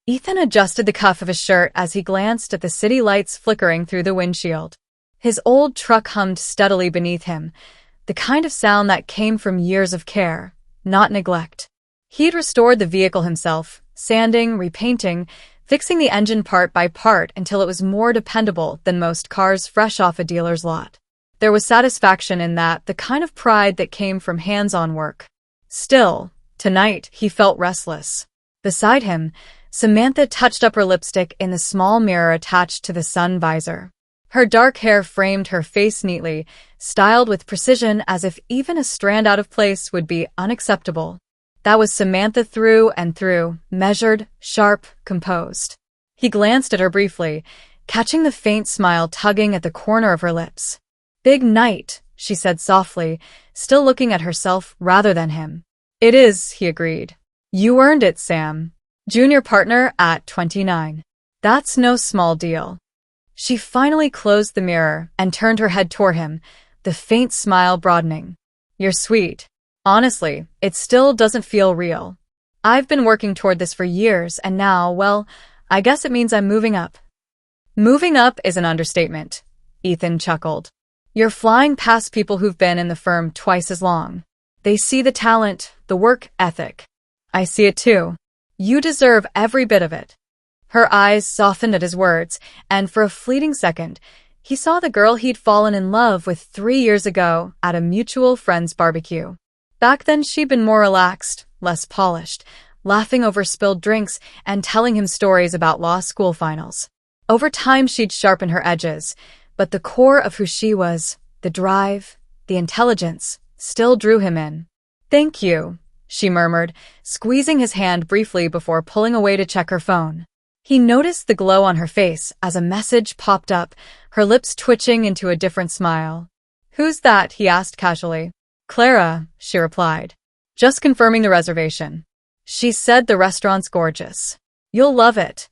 Ethan adjusted the cuff of his shirt as he glanced at the city lights flickering through the windshield. His old truck hummed steadily beneath him, the kind of sound that came from years of care, not neglect. He'd restored the vehicle himself, sanding, repainting, fixing the engine part by part until it was more dependable than most cars fresh off a dealer's lot. There was satisfaction in that, the kind of pride that came from hands-on work. Still, tonight, he felt restless. Beside him, Samantha touched up her lipstick in the small mirror attached to the sun visor. Her dark hair framed her face neatly, styled with precision as if even a strand out of place would be unacceptable. That was Samantha through and through, measured, sharp, composed. He glanced at her briefly, catching the faint smile tugging at the corner of her lips. "Big night," she said softly, still looking at herself rather than him. "It is," he agreed. "You earned it, Sam. Junior partner at 29. That's no small deal." She finally closed the mirror and turned her head toward him, the faint smile broadening. "You're sweet. Honestly, it still doesn't feel real. I've been working toward this for years, and now, well, I guess it means I'm moving up." "Moving up is an understatement," Ethan chuckled. "You're flying past people who've been in the firm twice as long. They see the talent, the work ethic. I see it too. You deserve every bit of it." Her eyes softened at his words, and for a fleeting second, he saw the girl he'd fallen in love with 3 years ago at a mutual friend's barbecue. Back then she'd been more relaxed, less polished, laughing over spilled drinks and telling him stories about law school finals. Over time she'd sharpened her edges, but the core of who she was, the drive, the intelligence, still drew him in. "Thank you," she murmured, squeezing his hand briefly before pulling away to check her phone. He noticed the glow on her face as a message popped up, her lips twitching into a different smile. "Who's that?" he asked casually. "Clara," she replied. "Just confirming the reservation. She said the restaurant's gorgeous. You'll love it."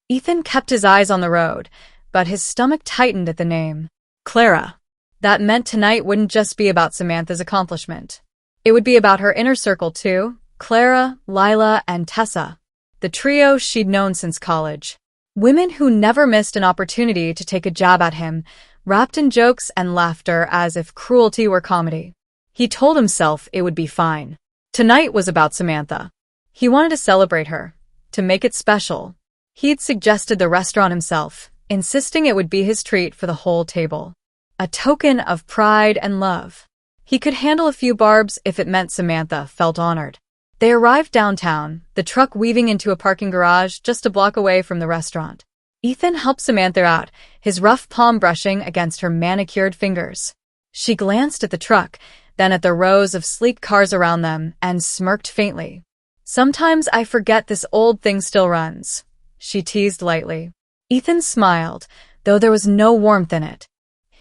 Ethan kept his eyes on the road, but his stomach tightened at the name. Clara. That meant tonight wouldn't just be about Samantha's accomplishment. It would be about her inner circle too, Clara, Lila, and Tessa, the trio she'd known since college. Women who never missed an opportunity to take a jab at him, wrapped in jokes and laughter as if cruelty were comedy. He told himself it would be fine. Tonight was about Samantha. He wanted to celebrate her, to make it special. He'd suggested the restaurant himself, insisting it would be his treat for the whole table. A token of pride and love. He could handle a few barbs if it meant Samantha felt honored. They arrived downtown, the truck weaving into a parking garage just a block away from the restaurant. Ethan helped Samantha out, his rough palm brushing against her manicured fingers. She glanced at the truck, then at the rows of sleek cars around them, and smirked faintly. "Sometimes I forget this old thing still runs," she teased lightly. Ethan smiled, though there was no warmth in it.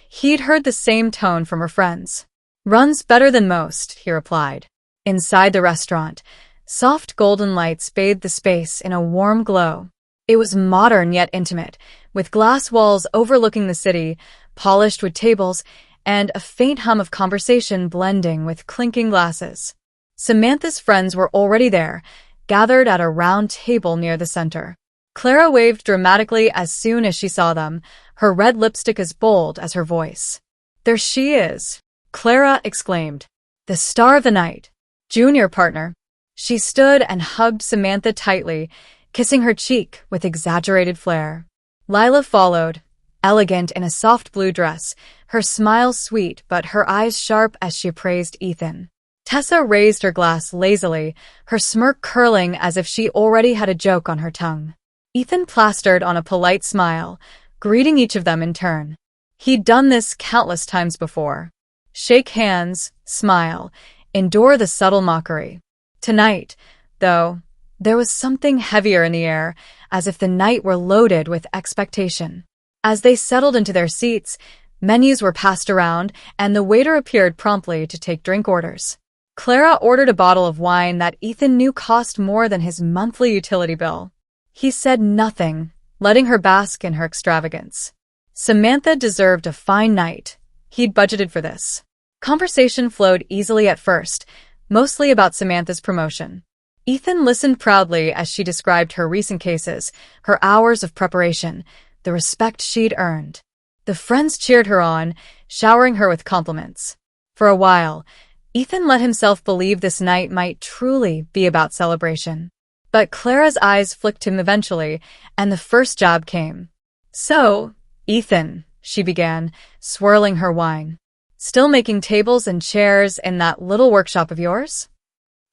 He'd heard the same tone from her friends. "Runs better than most," he replied. Inside the restaurant, soft golden lights bathed the space in a warm glow. It was modern yet intimate, with glass walls overlooking the city, polished wood tables, and a faint hum of conversation blending with clinking glasses. Samantha's friends were already there, gathered at a round table near the center. Clara waved dramatically as soon as she saw them, her red lipstick as bold as her voice. "There she is!" Clara exclaimed. "The star of the night. Junior partner." She stood and hugged Samantha tightly, kissing her cheek with exaggerated flair. Lila followed, elegant in a soft blue dress, her smile sweet but her eyes sharp as she praised Ethan. Tessa raised her glass lazily, her smirk curling as if she already had a joke on her tongue. Ethan plastered on a polite smile, greeting each of them in turn. He'd done this countless times before. Shake hands, smile, endure the subtle mockery. Tonight, though, there was something heavier in the air, as if the night were loaded with expectation. As they settled into their seats, menus were passed around, and the waiter appeared promptly to take drink orders. Clara ordered a bottle of wine that Ethan knew cost more than his monthly utility bill. He said nothing, letting her bask in her extravagance. Samantha deserved a fine night. He'd budgeted for this. Conversation flowed easily at first, mostly about Samantha's promotion. Ethan listened proudly as she described her recent cases, her hours of preparation, the respect she'd earned. The friends cheered her on, showering her with compliments. For a while, Ethan let himself believe this night might truly be about celebration. But Clara's eyes flicked him eventually, and the first job came. "So, Ethan," she began, swirling her wine. "Still making tables and chairs in that little workshop of yours?"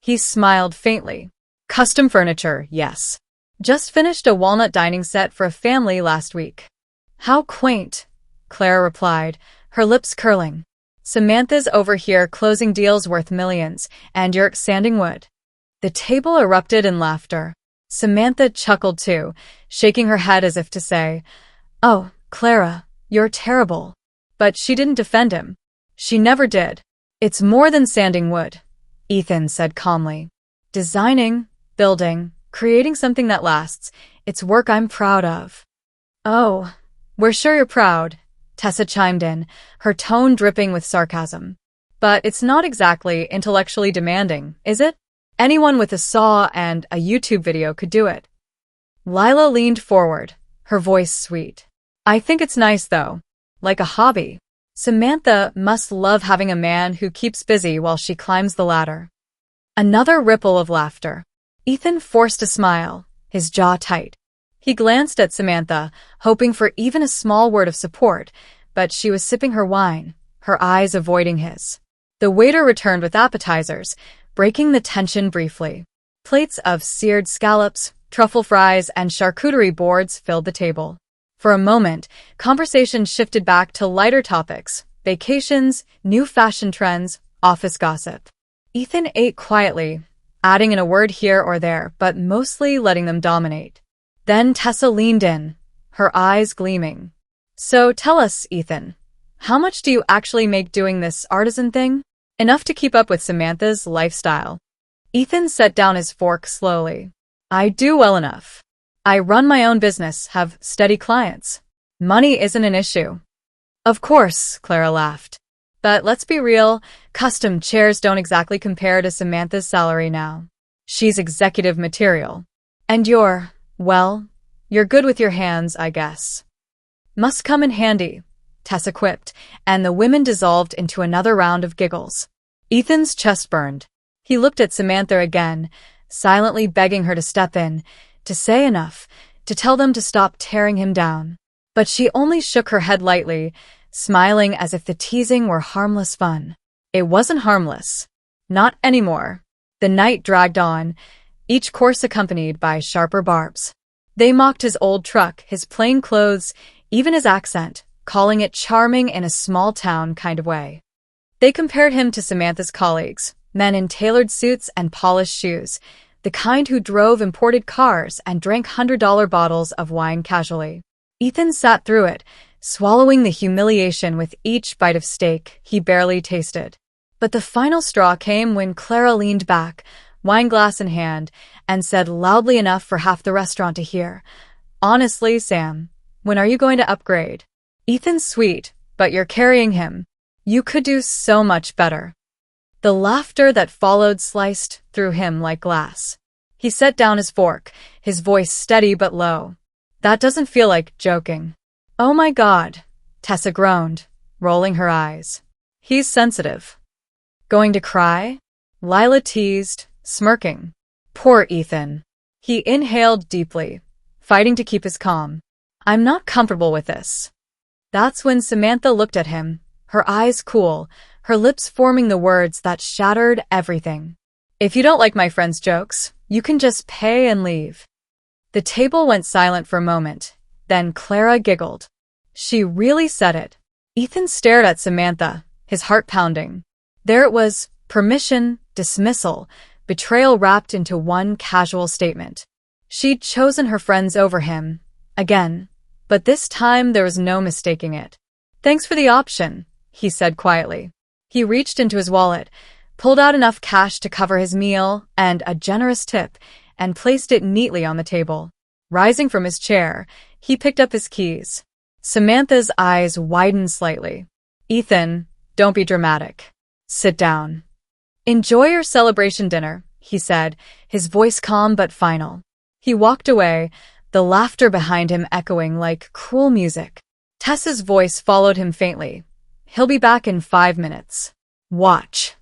He smiled faintly. "Custom furniture, yes. Just finished a walnut dining set for a family last week." "How quaint," Clara replied, her lips curling. "Samantha's over here closing deals worth millions, and you're sanding wood." The table erupted in laughter. Samantha chuckled too, shaking her head as if to say, "Oh, Clara, you're terrible." But she didn't defend him. She never did. "It's more than sanding wood," Ethan said calmly. "Designing, building, creating something that lasts. It's work I'm proud of." "Oh, we're sure you're proud," Tessa chimed in, her tone dripping with sarcasm. "But it's not exactly intellectually demanding, is it? Anyone with a saw and a YouTube video could do it." Lila leaned forward, her voice sweet. "I think it's nice, though. Like a hobby. Samantha must love having a man who keeps busy while she climbs the ladder." Another ripple of laughter. Ethan forced a smile, his jaw tight. He glanced at Samantha, hoping for even a small word of support, but she was sipping her wine, her eyes avoiding his. The waiter returned with appetizers, breaking the tension briefly. Plates of seared scallops, truffle fries, and charcuterie boards filled the table. For a moment, conversation shifted back to lighter topics: vacations, new fashion trends, office gossip. Ethan ate quietly, adding in a word here or there, but mostly letting them dominate. Then Tessa leaned in, her eyes gleaming. "So tell us, Ethan, how much do you actually make doing this artisan thing? Enough to keep up with Samantha's lifestyle?" Ethan set down his fork slowly. "I do well enough. I run my own business, have steady clients. Money isn't an issue." "Of course," Clara laughed. "But let's be real, custom chairs don't exactly compare to Samantha's salary now. She's executive material. And well, you're good with your hands, I guess." "Must come in handy," Tessa quipped, and the women dissolved into another round of giggles. Ethan's chest burned. He looked at Samantha again, silently begging her to step in, to say enough, to tell them to stop tearing him down. But she only shook her head lightly, smiling as if the teasing were harmless fun. It wasn't harmless. Not anymore. The night dragged on, each course accompanied by sharper barbs. They mocked his old truck, his plain clothes, even his accent, calling it charming in a small-town kind of way. They compared him to Samantha's colleagues, men in tailored suits and polished shoes, the kind who drove imported cars and drank $100 bottles of wine casually. Ethan sat through it, swallowing the humiliation with each bite of steak he barely tasted. But the final straw came when Clara leaned back, wineglass in hand, and said loudly enough for half the restaurant to hear, "Honestly, Sam, when are you going to upgrade? Ethan's sweet, but you're carrying him. You could do so much better." The laughter that followed sliced through him like glass. He set down his fork, his voice steady but low. "That doesn't feel like joking." "Oh my God," Tessa groaned, rolling her eyes. "He's sensitive." "Going to cry?" Lila teased, smirking. Poor Ethan. He inhaled deeply, fighting to keep his calm. "I'm not comfortable with this." That's when Samantha looked at him, her eyes cool, her lips forming the words that shattered everything. "If you don't like my friend's jokes, you can just pay and leave." The table went silent for a moment, then Clara giggled. She really said it. Ethan stared at Samantha, his heart pounding. There it was, permission, dismissal, betrayal wrapped into one casual statement. She'd chosen her friends over him, again, but this time there was no mistaking it. "Thanks for the option," he said quietly. He reached into his wallet, pulled out enough cash to cover his meal and a generous tip, and placed it neatly on the table. Rising from his chair, he picked up his keys. Samantha's eyes widened slightly. "Ethan, don't be dramatic. Sit down. Enjoy your celebration dinner," he said, his voice calm but final. He walked away, the laughter behind him echoing like cruel music. Tessa's voice followed him faintly. He'll be back in 5 minutes. Watch.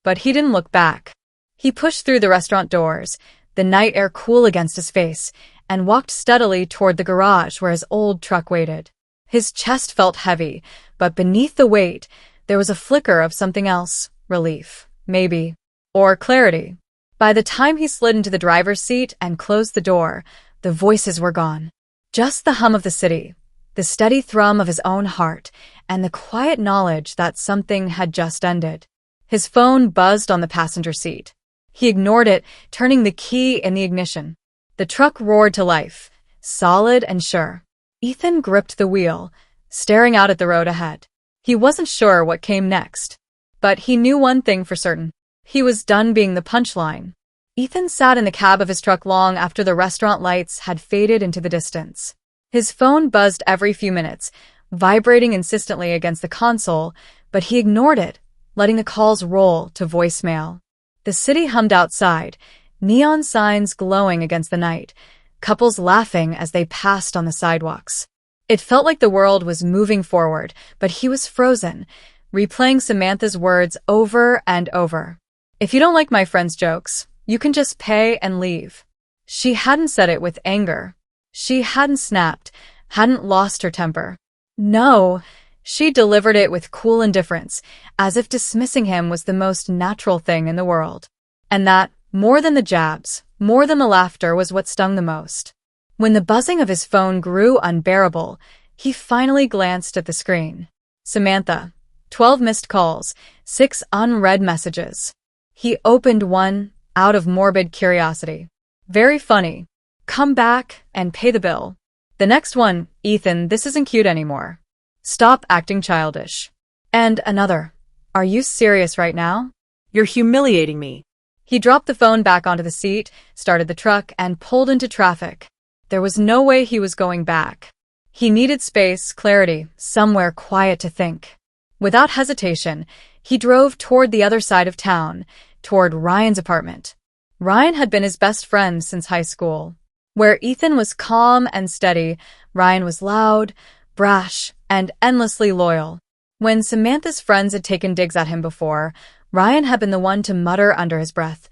But he didn't look back. He pushed through the restaurant doors, the night air cool against his face, and walked steadily toward the garage where his old truck waited. His chest felt heavy, but beneath the weight, there was a flicker of something else. Relief, maybe. Or clarity. By the time he slid into the driver's seat and closed the door, the voices were gone. Just the hum of the city, the steady thrum of his own heart, and the quiet knowledge that something had just ended. His phone buzzed on the passenger seat. He ignored it, turning the key in the ignition. The truck roared to life, solid and sure. Ethan gripped the wheel, staring out at the road ahead. He wasn't sure what came next, but he knew one thing for certain. He was done being the punchline. Ethan sat in the cab of his truck long after the restaurant lights had faded into the distance. His phone buzzed every few minutes, vibrating insistently against the console, but he ignored it, letting the calls roll to voicemail. The city hummed outside, neon signs glowing against the night, couples laughing as they passed on the sidewalks. It felt like the world was moving forward, but he was frozen, replaying Samantha's words over and over. If you don't like my friend's jokes, you can just pay and leave. She hadn't said it with anger. She hadn't snapped, hadn't lost her temper. No, she delivered it with cool indifference, as if dismissing him was the most natural thing in the world. And that, more than the jabs, more than the laughter, was what stung the most. When the buzzing of his phone grew unbearable, he finally glanced at the screen. Samantha. 12 missed calls, 6 unread messages. He opened one, out of morbid curiosity. Very funny. Come back and pay the bill. The next one, Ethan, this isn't cute anymore. Stop acting childish. And another, are you serious right now? You're humiliating me. He dropped the phone back onto the seat, started the truck, and pulled into traffic. There was no way he was going back. He needed space, clarity, somewhere quiet to think. Without hesitation, he drove toward the other side of town, toward Ryan's apartment. Ryan had been his best friend since high school. Where Ethan was calm and steady, Ryan was loud, brash, and endlessly loyal. When Samantha's friends had taken digs at him before, Ryan had been the one to mutter under his breath,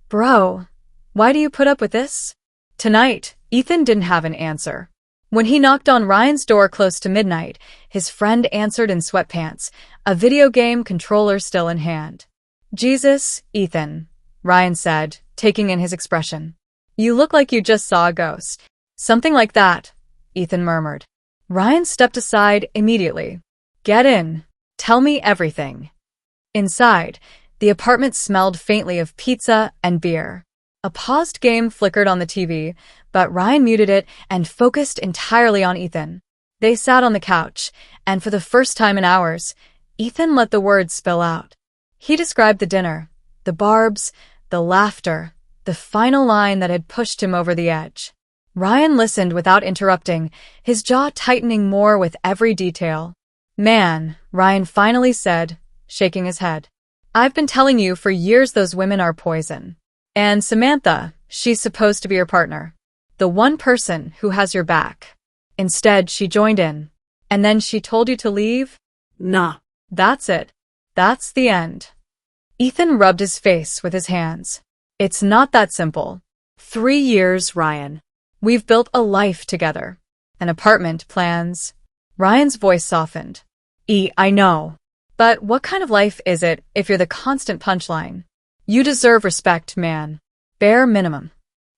"Bro, why do you put up with this?" Tonight, Ethan didn't have an answer. When he knocked on Ryan's door close to midnight, his friend answered in sweatpants, a video game controller still in hand. "Jesus, Ethan," Ryan said, taking in his expression. "You look like you just saw a ghost." "Something like that," Ethan murmured. Ryan stepped aside immediately. "Get in. Tell me everything." Inside, the apartment smelled faintly of pizza and beer. A paused game flickered on the TV, but Ryan muted it and focused entirely on Ethan. They sat on the couch, and for the first time in hours, Ethan let the words spill out. He described the dinner, the barbs, the laughter, the final line that had pushed him over the edge. Ryan listened without interrupting, his jaw tightening more with every detail. "Man," Ryan finally said, shaking his head. "I've been telling you for years those women are poison. And Samantha, she's supposed to be your partner. The one person who has your back. Instead, she joined in. And then she told you to leave?" Nah. "That's it. That's the end." Ethan rubbed his face with his hands. "It's not that simple. 3 years, Ryan. We've built a life together. An apartment, plans." Ryan's voice softened. I know. But what kind of life is it if you're the constant punchline? You deserve respect, man. Bare minimum.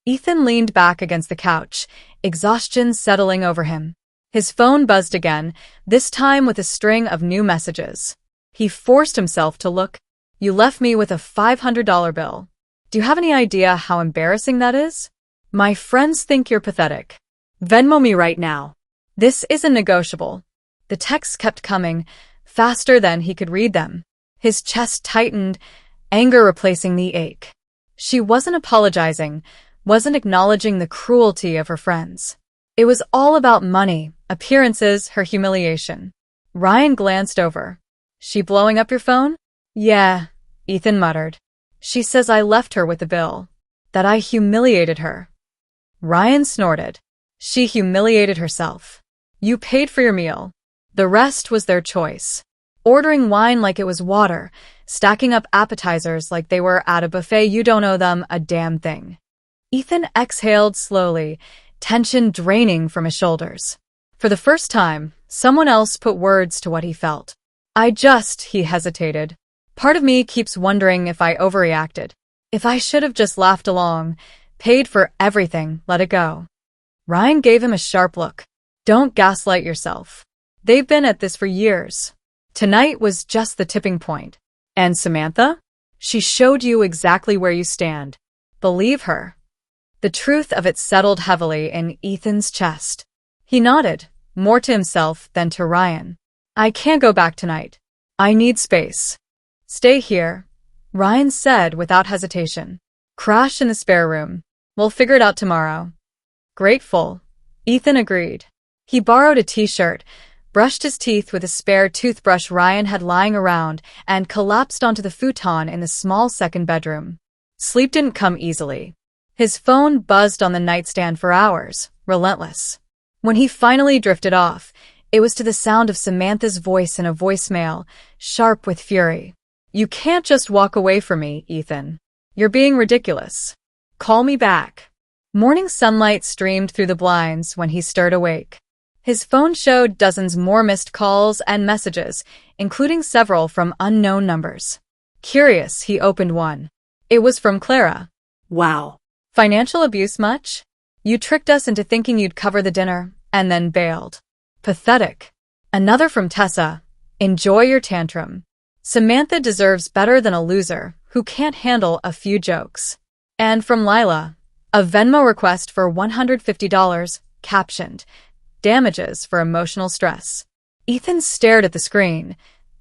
Ethan leaned back against the couch, exhaustion settling over him. His phone buzzed again, this time with a string of new messages. He forced himself to look. "You left me with a $500 bill. Do you have any idea how embarrassing that is? My friends think you're pathetic. Venmo me right now." "This isn't negotiable." The texts kept coming, faster than he could read them. His chest tightened, anger replacing the ache. She wasn't apologizing, wasn't acknowledging the cruelty of her friends. It was all about money, appearances, her humiliation. Ryan glanced over. "She blowing up your phone?" "Yeah," Ethan muttered. She says I left her with the bill. That I humiliated her. Ryan snorted. She humiliated herself. You paid for your meal. The rest was their choice. Ordering wine like it was water, stacking up appetizers like they were at a buffet. You don't owe them a damn thing. Ethan exhaled slowly, tension draining from his shoulders. For the first time, someone else put words to what he felt. He hesitated. Part of me keeps wondering if I overreacted. If I should have just laughed along, paid for everything, let it go. Ryan gave him a sharp look. Don't gaslight yourself. They've been at this for years. Tonight was just the tipping point. And Samantha? She showed you exactly where you stand. Believe her. The truth of it settled heavily in Ethan's chest. He nodded, more to himself than to Ryan. I can't go back tonight. I need space. Stay here, Ryan said without hesitation. Crash in the spare room. We'll figure it out tomorrow. Grateful, Ethan agreed. He borrowed a t-shirt, brushed his teeth with a spare toothbrush Ryan had lying around, and collapsed onto the futon in the small second bedroom. Sleep didn't come easily. His phone buzzed on the nightstand for hours, relentless. When he finally drifted off, it was to the sound of Samantha's voice in a voicemail, sharp with fury. You can't just walk away from me, Ethan. You're being ridiculous. Call me back. Morning sunlight streamed through the blinds when he stirred awake. His phone showed dozens more missed calls and messages, including several from unknown numbers. Curious, he opened one. It was from Clara. Wow. Financial abuse much? You tricked us into thinking you'd cover the dinner, and then bailed. Pathetic. Another from Tessa. Enjoy your tantrum. Samantha deserves better than a loser who can't handle a few jokes. And from Lila. A Venmo request for $150, captioned, damages for emotional stress. Ethan stared at the screen,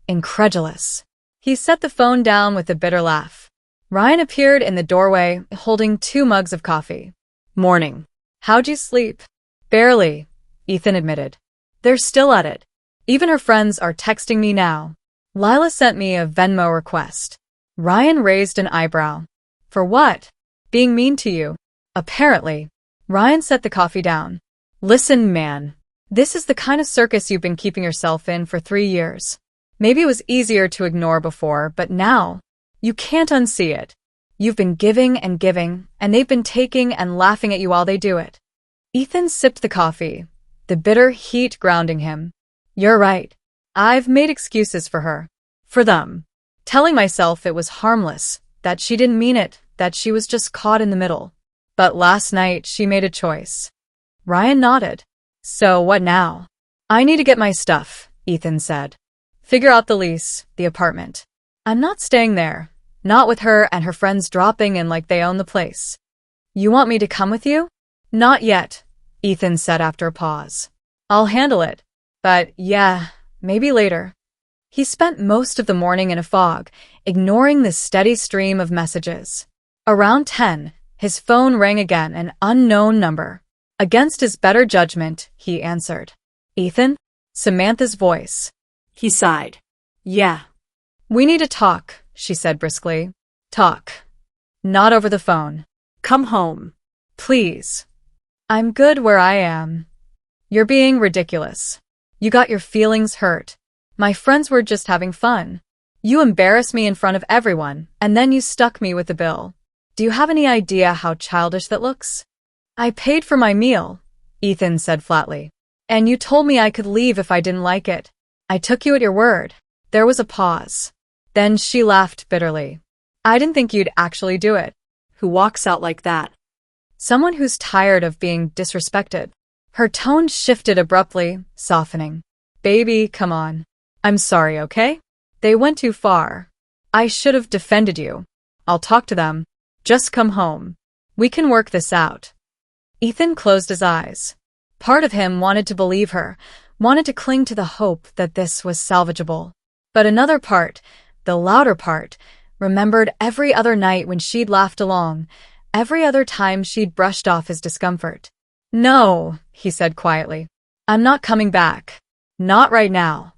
incredulous. He set the phone down with a bitter laugh. Ryan appeared in the doorway, holding 2 mugs of coffee. Morning. How'd you sleep? Barely, Ethan admitted. They're still at it. Even her friends are texting me now. Lila sent me a Venmo request. Ryan raised an eyebrow. For what? Being mean to you. Apparently. Ryan set the coffee down. Listen, man. This is the kind of circus you've been keeping yourself in for 3 years. Maybe it was easier to ignore before, but now, you can't unsee it. You've been giving, and they've been taking and laughing at you while they do it. Ethan sipped the coffee, the bitter heat grounding him. You're right. I've made excuses for her. For them. Telling myself it was harmless, that she didn't mean it, that she was just caught in the middle. But last night, she made a choice. Ryan nodded. So what now? I need to get my stuff, Ethan said. Figure out the lease, the apartment. I'm not staying there. Not with her and her friends dropping in like they own the place. You want me to come with you? Not yet, Ethan said after a pause. I'll handle it. But yeah, maybe later. He spent most of the morning in a fog, ignoring the steady stream of messages. Around 10, his phone rang again, an unknown number. Against his better judgment, he answered. Ethan? Samantha's voice. He sighed. Yeah. We need to talk, she said briskly. Talk. Not over the phone. Come home. Please. I'm good where I am. You're being ridiculous. You got your feelings hurt. My friends were just having fun. You embarrassed me in front of everyone, and then you stuck me with the bill. Do you have any idea how childish that looks? I paid for my meal, Ethan said flatly. And you told me I could leave if I didn't like it. I took you at your word. There was a pause. Then she laughed bitterly. I didn't think you'd actually do it. Who walks out like that? Someone who's tired of being disrespected. Her tone shifted abruptly, softening. Baby, come on. I'm sorry, okay? They went too far. I should have defended you. I'll talk to them. Just come home. We can work this out. Ethan closed his eyes. Part of him wanted to believe her, wanted to cling to the hope that this was salvageable. But another part, the louder part, remembered every other night when she'd laughed along, every other time she'd brushed off his discomfort. No, he said quietly. I'm not coming back. Not right now.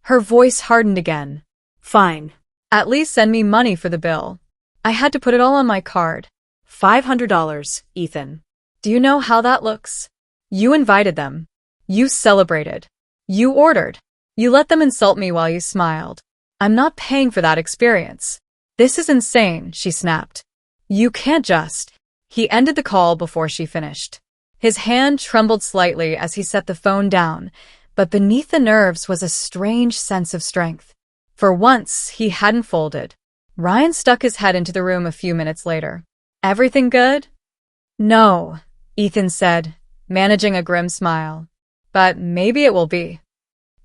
Her voice hardened again. Fine. At least send me money for the bill. I had to put it all on my card. $500, Ethan. Do you know how that looks? You invited them. You celebrated. You ordered. You let them insult me while you smiled. I'm not paying for that experience. This is insane, she snapped. You can't just. He ended the call before she finished. His hand trembled slightly as he set the phone down, but beneath the nerves was a strange sense of strength. For once, he hadn't folded. Ryan stuck his head into the room a few minutes later. Everything good? No, Ethan said, managing a grim smile. But maybe it will be.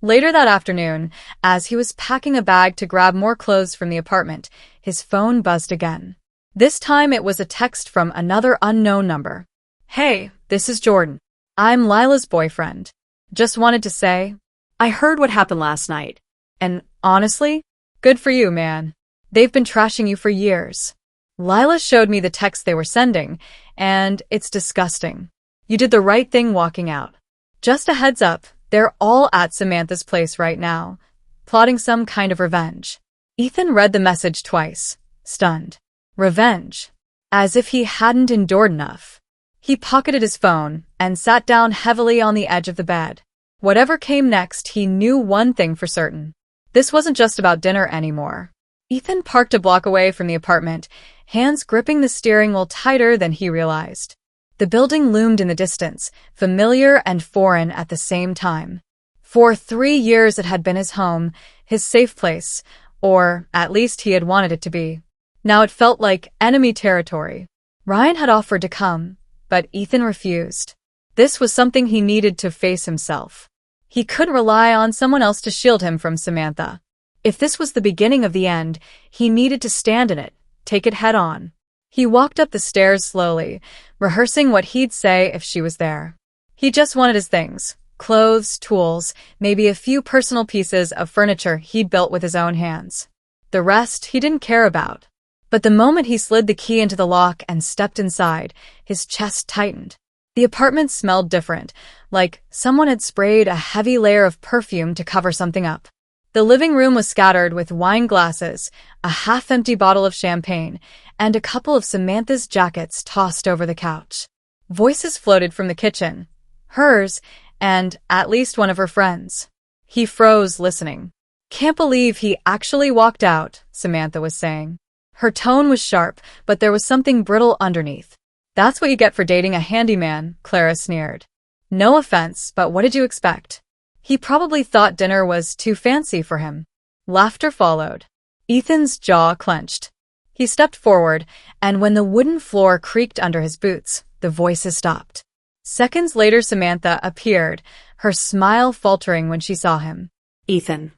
Later that afternoon, as he was packing a bag to grab more clothes from the apartment, his phone buzzed again. This time it was a text from another unknown number. Hey, this is Jordan. I'm Lila's boyfriend. Just wanted to say, I heard what happened last night. and honestly, good for you, man. They've been trashing you for years. Lila showed me the text they were sending, and it's disgusting. You did the right thing walking out. Just a heads up, they're all at Samantha's place right now, plotting some kind of revenge. Ethan read the message twice, stunned. Revenge. As if he hadn't endured enough. He pocketed his phone and sat down heavily on the edge of the bed. Whatever came next, he knew one thing for certain. This wasn't just about dinner anymore. Ethan parked a block away from the apartment, hands gripping the steering wheel tighter than he realized. The building loomed in the distance, familiar and foreign at the same time. For 3 years it had been his home, his safe place, or at least he had wanted it to be. Now it felt like enemy territory. Ryan had offered to come, but Ethan refused. This was something he needed to face himself. He couldn't rely on someone else to shield him from Samantha. If this was the beginning of the end, he needed to stand in it, take it head on. He walked up the stairs slowly, rehearsing what he'd say if she was there. He just wanted his things, clothes, tools, maybe a few personal pieces of furniture he'd built with his own hands. The rest he didn't care about. But the moment he slid the key into the lock and stepped inside, his chest tightened. The apartment smelled different, like someone had sprayed a heavy layer of perfume to cover something up. The living room was scattered with wine glasses, a half-empty bottle of champagne, and a couple of Samantha's jackets tossed over the couch. Voices floated from the kitchen, hers, and at least one of her friends. He froze, listening. Can't believe he actually walked out, Samantha was saying. Her tone was sharp, but there was something brittle underneath. That's what you get for dating a handyman, Clara sneered. No offense, but what did you expect? He probably thought dinner was too fancy for him. Laughter followed. Ethan's jaw clenched. He stepped forward, and when the wooden floor creaked under his boots, the voices stopped. Seconds later, Samantha appeared, her smile faltering when she saw him. Ethan.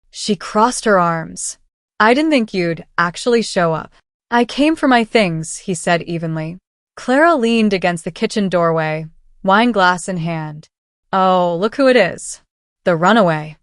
She crossed her arms. I didn't think you'd actually show up. I came for my things, he said evenly. Clara leaned against the kitchen doorway, wine glass in hand. Oh, look who it is. The runaway.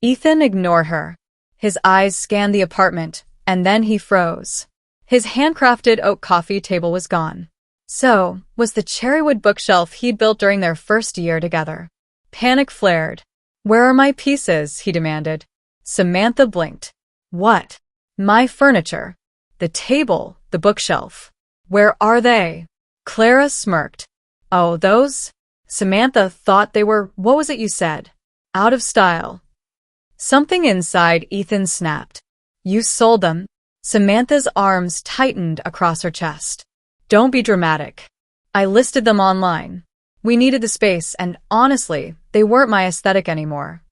Ethan ignored her. His eyes scanned the apartment, and then he froze. His handcrafted oak coffee table was gone. So was the cherrywood bookshelf he'd built during their first year together. Panic flared. Where are my pieces? He demanded. Samantha blinked. What? My furniture. The table, the bookshelf. Where are they? Clara smirked. Oh, those? Samantha thought they were, what was it you said? Out of style. Something inside Ethan snapped. You sold them? Samantha's arms tightened across her chest. Don't be dramatic. I listed them online. We needed the space, and honestly, they weren't my aesthetic anymore.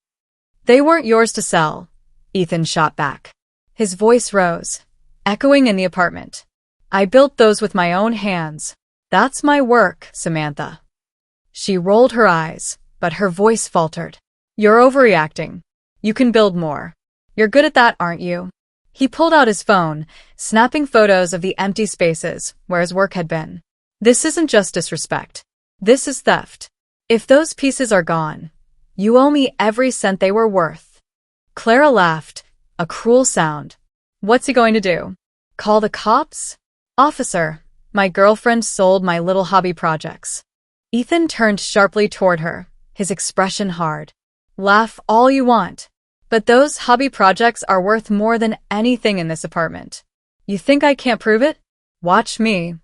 They weren't yours to sell, Ethan shot back. His voice rose, echoing in the apartment. I built those with my own hands. That's my work, Samantha. She rolled her eyes, but her voice faltered. You're overreacting. You can build more. You're good at that, aren't you? He pulled out his phone, snapping photos of the empty spaces where his work had been. This isn't just disrespect. This is theft. If those pieces are gone, you owe me every cent they were worth. Clara laughed, a cruel sound. What's he going to do? Call the cops? Officer, my girlfriend sold my little hobby projects. Ethan turned sharply toward her, his expression hard. Laugh all you want, but those hobby projects are worth more than anything in this apartment. You think I can't prove it? Watch me.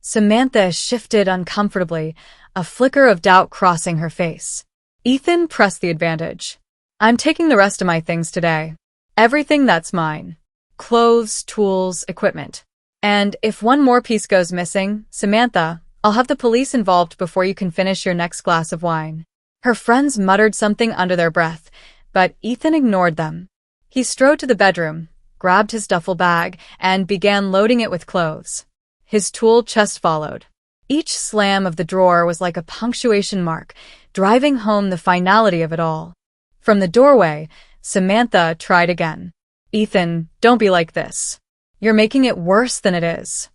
Samantha shifted uncomfortably, a flicker of doubt crossing her face. Ethan pressed the advantage. I'm taking the rest of my things today. Everything that's mine. Clothes, tools, equipment. And if one more piece goes missing, Samantha, I'll have the police involved before you can finish your next glass of wine. Her friends muttered something under their breath, but Ethan ignored them. He strode to the bedroom, grabbed his duffel bag, and began loading it with clothes. His tool chest followed. Each slam of the drawer was like a punctuation mark, driving home the finality of it all. From the doorway, Samantha tried again. Ethan, don't be like this. You're making it worse than it is.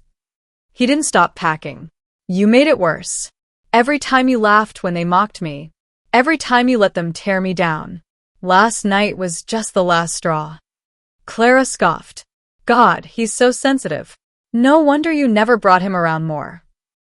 He didn't stop packing. You made it worse. Every time you laughed when they mocked me. Every time you let them tear me down. Last night was just the last straw. Clara scoffed. God, he's so sensitive. No wonder you never brought him around more.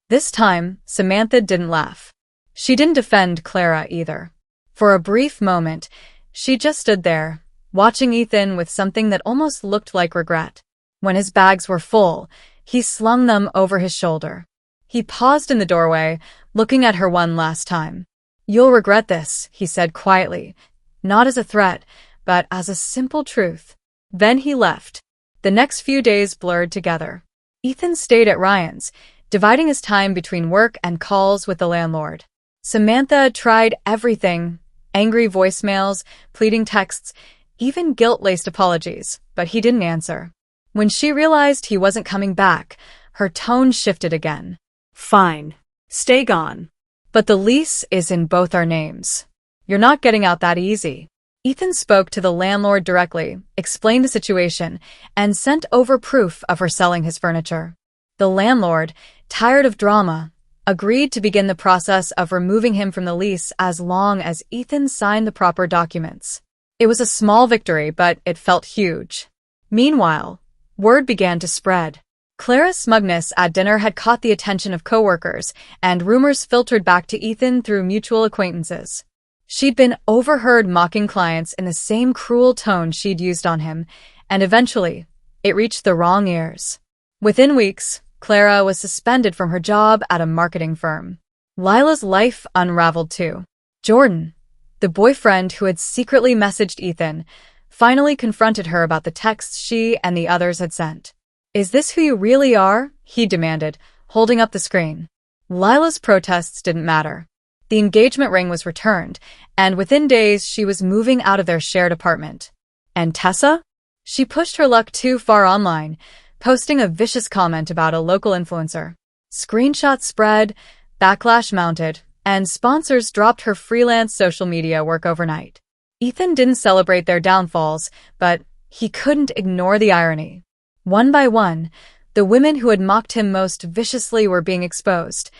This time, Samantha didn't laugh. She didn't defend Clara either. For a brief moment, she just stood there, watching Ethan with something that almost looked like regret. When his bags were full, he slung them over his shoulder. He paused in the doorway, looking at her one last time. You'll regret this, he said quietly, not as a threat, but as a simple truth. Then he left. The next few days blurred together. Ethan stayed at Ryan's, dividing his time between work and calls with the landlord. Samantha tried everything, angry voicemails, pleading texts, even guilt-laced apologies, but he didn't answer. When she realized he wasn't coming back, her tone shifted again. Fine. Stay gone. But the lease is in both our names. You're not getting out that easy. Ethan spoke to the landlord directly, explained the situation, and sent over proof of her selling his furniture. The landlord, tired of drama, agreed to begin the process of removing him from the lease as long as Ethan signed the proper documents. It was a small victory, but it felt huge. Meanwhile, word began to spread. Clara's smugness at dinner had caught the attention of coworkers, and rumors filtered back to Ethan through mutual acquaintances. She'd been overheard mocking clients in the same cruel tone she'd used on him, and eventually, it reached the wrong ears. Within weeks, Clara was suspended from her job at a marketing firm. Lila's life unraveled too. Jordan, the boyfriend who had secretly messaged Ethan, finally confronted her about the texts she and the others had sent. Is this who you really are? He demanded, holding up the screen. Lila's protests didn't matter. The engagement ring was returned, and within days she was moving out of their shared apartment. And Tessa? She pushed her luck too far online, posting a vicious comment about a local influencer. Screenshots spread, backlash mounted, and sponsors dropped her freelance social media work overnight. Ethan didn't celebrate their downfalls, but he couldn't ignore the irony. One by one, the women who had mocked him most viciously were being exposed,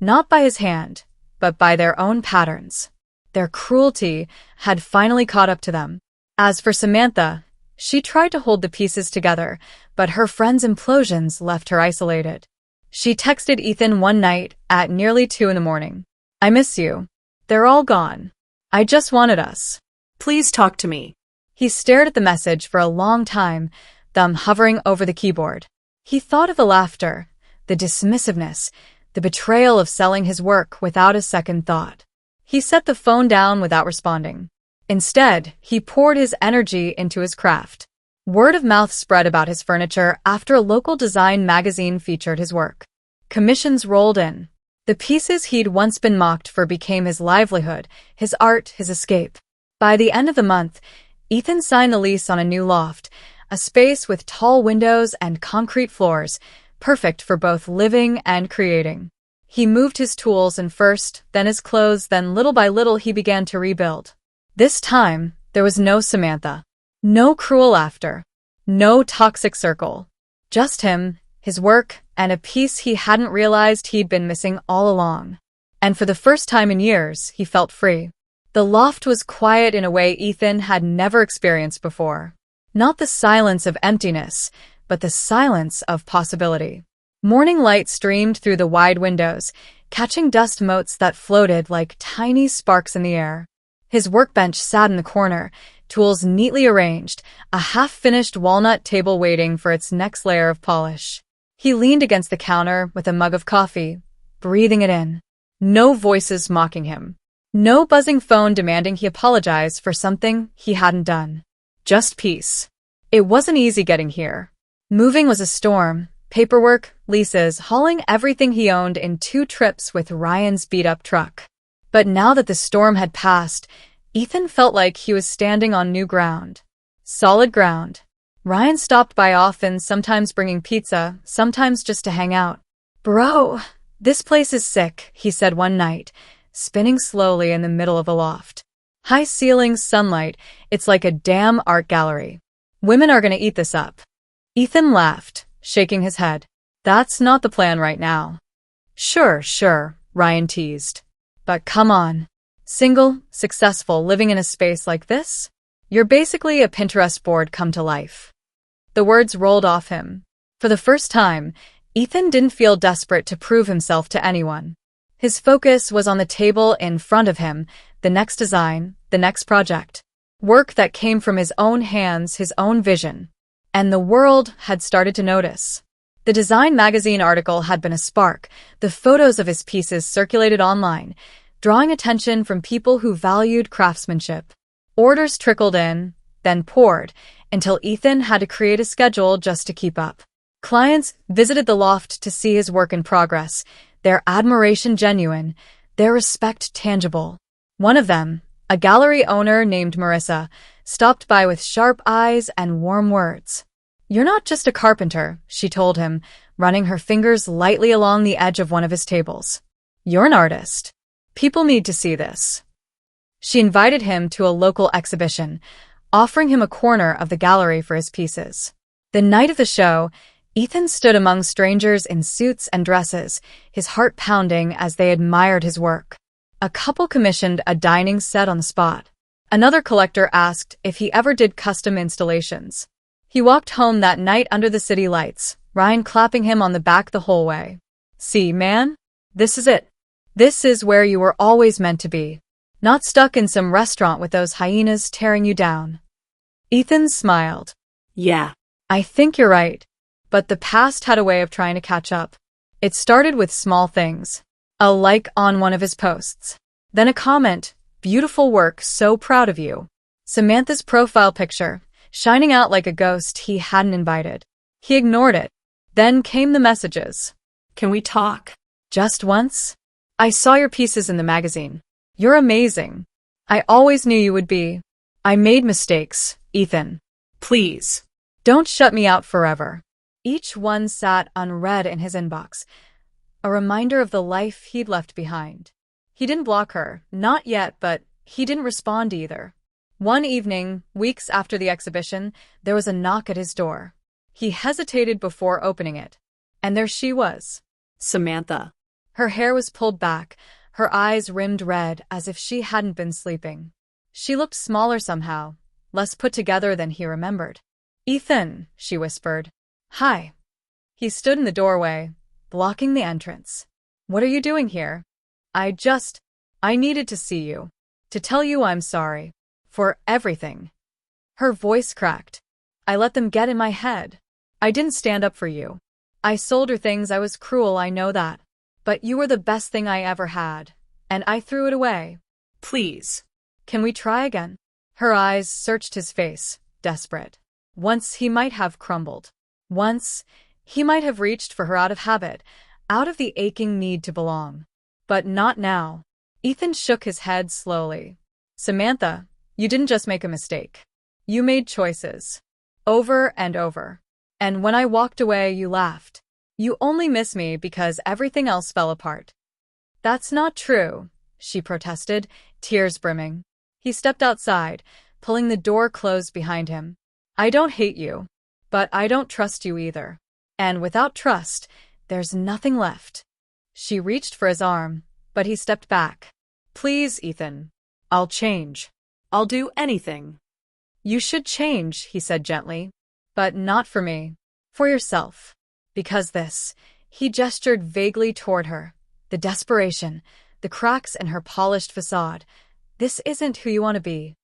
not by his hand, but by their own patterns. Their cruelty had finally caught up to them. As for Samantha, she tried to hold the pieces together, but her friends' implosions left her isolated. She texted Ethan one night at nearly 2 a.m. I miss you. They're all gone. I just wanted us. Please talk to me. He stared at the message for a long time, thumb hovering over the keyboard. He thought of the laughter, the dismissiveness, the betrayal of selling his work without a second thought. He set the phone down without responding. Instead, he poured his energy into his craft. Word of mouth spread about his furniture after a local design magazine featured his work. Commissions rolled in. The pieces he'd once been mocked for became his livelihood, his art, his escape. By the end of the month, Ethan signed the lease on a new loft, a space with tall windows and concrete floors, perfect for both living and creating. He moved his tools in first, then his clothes, then little by little he began to rebuild. This time, there was no Samantha. No cruel laughter. No toxic circle. Just him, his work, and a piece he hadn't realized he'd been missing all along. And for the first time in years, he felt free. The loft was quiet in a way Ethan had never experienced before. Not the silence of emptiness, but the silence of possibility. Morning light streamed through the wide windows, catching dust motes that floated like tiny sparks in the air. His workbench sat in the corner, tools neatly arranged, a half-finished walnut table waiting for its next layer of polish. He leaned against the counter with a mug of coffee, breathing it in. No voices mocking him. No buzzing phone demanding he apologize for something he hadn't done. Just peace. It wasn't easy getting here. Moving was a storm. Paperwork, leases, hauling everything he owned in 2 trips with Ryan's beat-up truck. But now that the storm had passed, Ethan felt like he was standing on new ground. Solid ground. Ryan stopped by often, sometimes bringing pizza, sometimes just to hang out. "Bro, this place is sick," he said one night, spinning slowly in the middle of a loft. High ceilings, sunlight, it's like a damn art gallery. "Women are gonna eat this up." Ethan laughed, shaking his head. "That's not the plan right now." Sure, Ryan teased. "But come on. Single, successful, living in a space like this? You're basically a Pinterest board come to life." The words rolled off him. For the first time, Ethan didn't feel desperate to prove himself to anyone. His focus was on the table in front of him, the next design, the next project. Work that came from his own hands, his own vision. And the world had started to notice. The Design magazine article had been a spark. The photos of his pieces circulated online, drawing attention from people who valued craftsmanship. Orders trickled in, then poured, until Ethan had to create a schedule just to keep up. Clients visited the loft to see his work in progress, their admiration genuine, their respect tangible. One of them, a gallery owner named Marissa, stopped by with sharp eyes and warm words. "You're not just a carpenter," she told him, running her fingers lightly along the edge of one of his tables. "You're an artist. People need to see this." She invited him to a local exhibition, offering him a corner of the gallery for his pieces. The night of the show, Ethan stood among strangers in suits and dresses, his heart pounding as they admired his work. A couple commissioned a dining set on the spot. Another collector asked if he ever did custom installations. He walked home that night under the city lights, Ryan clapping him on the back the whole way. "See, man? This is it. This is where you were always meant to be. Not stuck in some restaurant with those hyenas tearing you down." Ethan smiled. Yeah. "I think you're right. But the past had a way of trying to catch up. It started with small things. A like on one of his posts. Then a comment, 'Beautiful work, so proud of you.' Samantha's profile picture, shining out like a ghost he hadn't invited. He ignored it. Then came the messages. 'Can we talk?' 'Just once? I saw your pieces in the magazine. You're amazing. I always knew you would be. I made mistakes, Ethan. Please. Don't shut me out forever.' Each one sat unread in his inbox, a reminder of the life he'd left behind. He didn't block her, not yet, but he didn't respond either. One evening, weeks after the exhibition, there was a knock at his door. He hesitated before opening it. And there she was. Samantha. Her hair was pulled back, her eyes rimmed red as if she hadn't been sleeping. She looked smaller somehow, less put together than he remembered. "Ethan," she whispered. "Hi." He stood in the doorway, blocking the entrance. "What are you doing here?" I needed to see you. To tell you I'm sorry. For everything." Her voice cracked. "I let them get in my head. I didn't stand up for you. I sold her things, I was cruel, I know that. But you were the best thing I ever had. And I threw it away. Please. Can we try again?" Her eyes searched his face, desperate. Once he might have crumbled. Once he might have reached for her out of habit, out of the aching need to belong. But not now. Ethan shook his head slowly. "Samantha, you didn't just make a mistake. You made choices. Over and over. And when I walked away, you laughed. You only miss me because everything else fell apart." "That's not true," she protested, tears brimming. He stepped outside, pulling the door closed behind him. "I don't hate you, but I don't trust you either. And without trust, there's nothing left." She reached for his arm, but he stepped back. "Please, Ethan. I'll change. I'll do anything." "You should change," he said gently. "But not for me. For yourself. Because this," he gestured vaguely toward her, the desperation, the cracks in her polished facade, "this isn't who you want to be."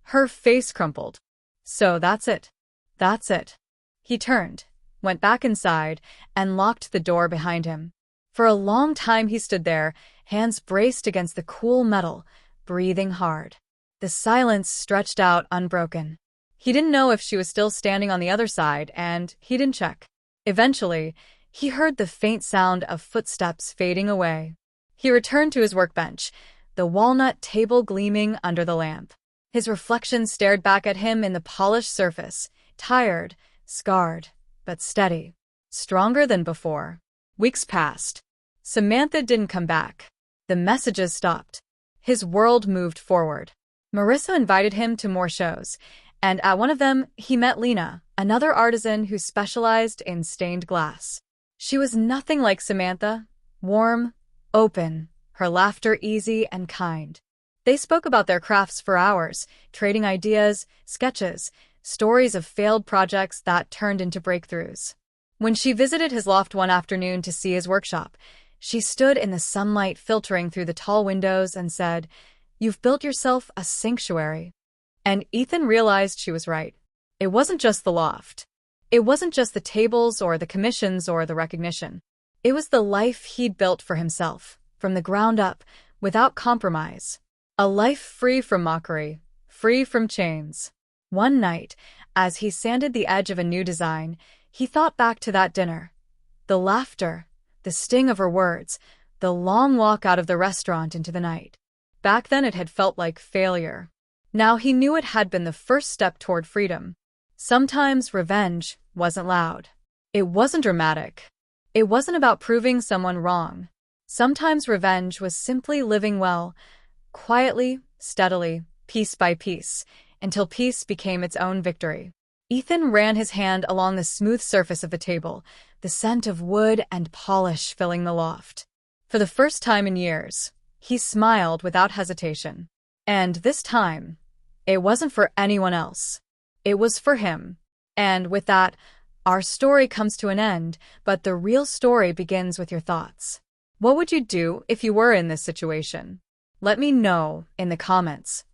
Her face crumpled. So that's it. That's it. He turned, went back inside, and locked the door behind him. For a long time he stood there, hands braced against the cool metal, breathing hard. The silence stretched out unbroken. He didn't know if she was still standing on the other side, and he didn't check. Eventually, he heard the faint sound of footsteps fading away. He returned to his workbench, the walnut table gleaming under the lamp. His reflection stared back at him in the polished surface, tired, scarred, but steady. Stronger than before. Weeks passed. Samantha didn't come back. The messages stopped. His world moved forward. Marissa invited him to more shows, and at one of them, he met Lena, another artisan who specialized in stained glass. She was nothing like Samantha, warm, open, her laughter easy and kind. They spoke about their crafts for hours, trading ideas, sketches, stories of failed projects that turned into breakthroughs. When she visited his loft one afternoon to see his workshop, she stood in the sunlight filtering through the tall windows and said, "You've built yourself a sanctuary." And Ethan realized she was right. It wasn't just the loft. It wasn't just the tables or the commissions or the recognition. It was the life he'd built for himself, from the ground up, without compromise. A life free from mockery, free from chains. One night, as he sanded the edge of a new design, he thought back to that dinner. The laughter, the sting of her words, the long walk out of the restaurant into the night. Back then it had felt like failure. Now he knew it had been the first step toward freedom. Sometimes revenge wasn't loud. It wasn't dramatic. It wasn't about proving someone wrong. Sometimes revenge was simply living well, quietly, steadily, piece by piece, until peace became its own victory. Ethan ran his hand along the smooth surface of the table, the scent of wood and polish filling the loft. For the first time in years, he smiled without hesitation. And this time, it wasn't for anyone else. It was for him. And with that, our story comes to an end, but the real story begins with your thoughts. What would you do if you were in this situation? Let me know in the comments.